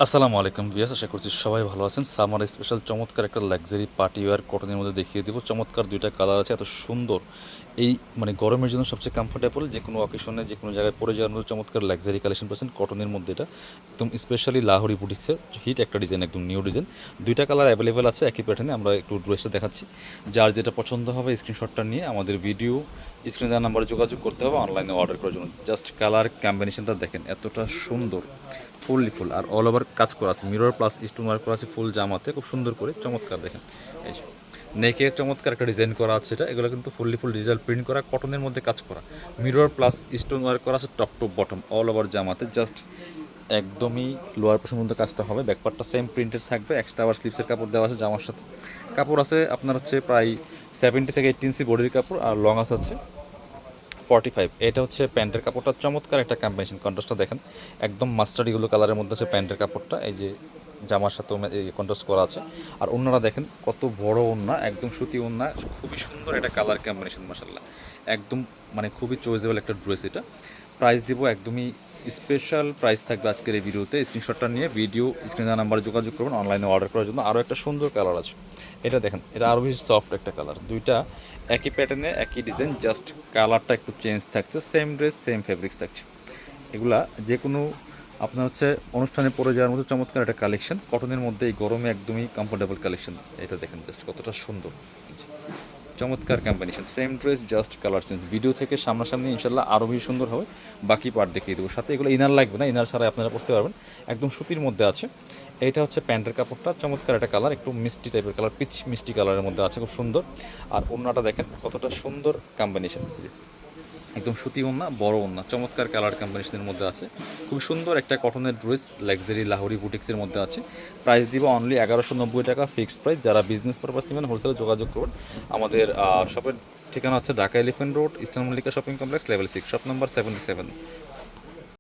আসসালামু আলাইকুম ভিউয়ার্স, আশা করছি সবাই ভালো আছেন। সামার স্পেশাল চমৎকার একটা লাক্সারি পার্টি ওয়্যার কটনের মধ্যে দেখিয়ে দেবো। চমৎকার দুইটা কালার আছে, এত সুন্দর। এই গরমের জন্য সবচেয়ে কমফোর্টেবল, যে কোনো অকেশনে যে কোনো জায়গায় পরে যাওয়ার মতো চমৎকার লাক্সারি কালেকশন পাচ্ছেন কটনের মধ্যে। এটা একদম স্পেশালি লাহোরি বুটিক্সের হিট একটা ডিজাইন, একদম নিউ ডিজাইন। দুইটা কালার অ্যাভেলেবেল আছে একই প্যাটার্নে। আমরা একটু ড্রেসটা দেখাচ্ছি, যার যেটা পছন্দ হবে স্ক্রিনশটটা নিয়ে আমাদের ভিডিও স্ক্রিনে দেওয়া নাম্বারে যোগাযোগ করতে হবে অনলাইনে অর্ডার করার জন্য। জাস্ট কালার কম্বিনেশনটা দেখেন, এতটা সুন্দর। ফুল আর অল ওভার কাজ করা আছে, মিরর প্লাস স্টোন ওয়ার্ক করা আছে ফুল জামাতে, খুব সুন্দর করে চমৎকার দেখেন। এই নেকে চমৎকার একটা ডিজাইন করা আছে, এগুলো কিন্তু ফুল ডিজিটাল প্রিন্ট করা, কটনের মধ্যে কাজ করা, মিরর প্লাস স্টোন ওয়ার্ক করা আছে top to bottom all over জামাতে। জাস্ট একদমই লোয়ার পোর্শন মধ্যে কাজটা হবে, ব্যাকপার্টটা সেম প্রিন্টেড থাকবে। এক্সট্রা আবার স্লিপসের কাপড় দেওয়া আছে জামার সাথে। কাপড় আছে আপনার হচ্ছে প্রায় 70 থেকে 80 ইঞ্চি বডির কাপড়, আর লং আছে 45। এটা হচ্ছে প্যান্টের কাপড়টা, চমৎকার একটা কম্বিনেশন, কন্ট্রাস্টটা দেখেন একদম মাস্টার্ড ইয়েলো কালারের মধ্যে আছে প্যান্টের কাপড়টা। এই যে জামার সাথে এই কন্ট্রাস্ট করা আছে। আর ওড়নাটা দেখেন কত বড় ওড়না, একদম সুতি ওড়না, খুবই সুন্দর এটা কালার কম্বিনেশন মাশাআল্লাহ। একদম খুবই চয়েসেবল একটা ড্রেস এটা। প্রাইস দিব একদমই স্পেশাল প্রাইস থাকবে আজকের এই ভিডিওতে। স্ক্রিনশটটা নিয়ে ভিডিও স্ক্রিনে নাম্বারে যোগাযোগ করবেন অনলাইনে অর্ডার করার জন্য। আরও একটা সুন্দর কালার আছে, এটা দেখেন, এটা আরও বেশি সফট একটা কালার। দুইটা একই প্যাটার্নে একই ডিজাইন, জাস্ট কালারটা একটু চেঞ্জ থাকছে, সেম ড্রেস সেম ফেব্রিক্স থাকছে। এগুলা যে কোনো আপনার হচ্ছে অনুষ্ঠানে পরে যাওয়ার মতো চমৎকার একটা কালেকশন, কটনের মধ্যে এই গরমে একদমই কমফোর্টেবল কালেকশন। এটা দেখেন জাস্ট কতটা সুন্দর, চমৎকার combination, same dress just colour change. Video থেকে সামনাসামনি ইনশাল্লাহ আরও বেশি সুন্দর হবে। বাকি পার্ট দেখিয়ে দেবো, সাথে এগুলো ইনার লাগবে না, ইনার ছাড়াই আপনারা পড়তে পারবেন, একদম সুতির মধ্যে আছে। এইটা হচ্ছে প্যান্টের কাপড়টা, চমৎকার একটা কালার, একটু মিষ্টি টাইপের কালার, পিচ মিষ্টি কালারের মধ্যে আছে, খুব সুন্দর। আর ওড়নাটা দেখেন কতটা সুন্দর কম্বিনেশন, একদম সুতি ওড়না, বড় ওড়না, চমৎকার কালার কম্বিনেশনের মধ্যে আছে। খুব সুন্দর একটা কটনের ড্রেস লাক্সারি লাহোরি বুটিক্সের মধ্যে আছে। প্রাইস দিব অনলি 1190 টাকা ফিক্সড প্রাইস। যারা বিজনেস পারপাস নেবেন হোলসেলে যোগাযোগ করুন। আমাদের শপের ঠিকানা হচ্ছে Dhaka elephant road, eastern Mallika shopping complex, level 6, shop number 77।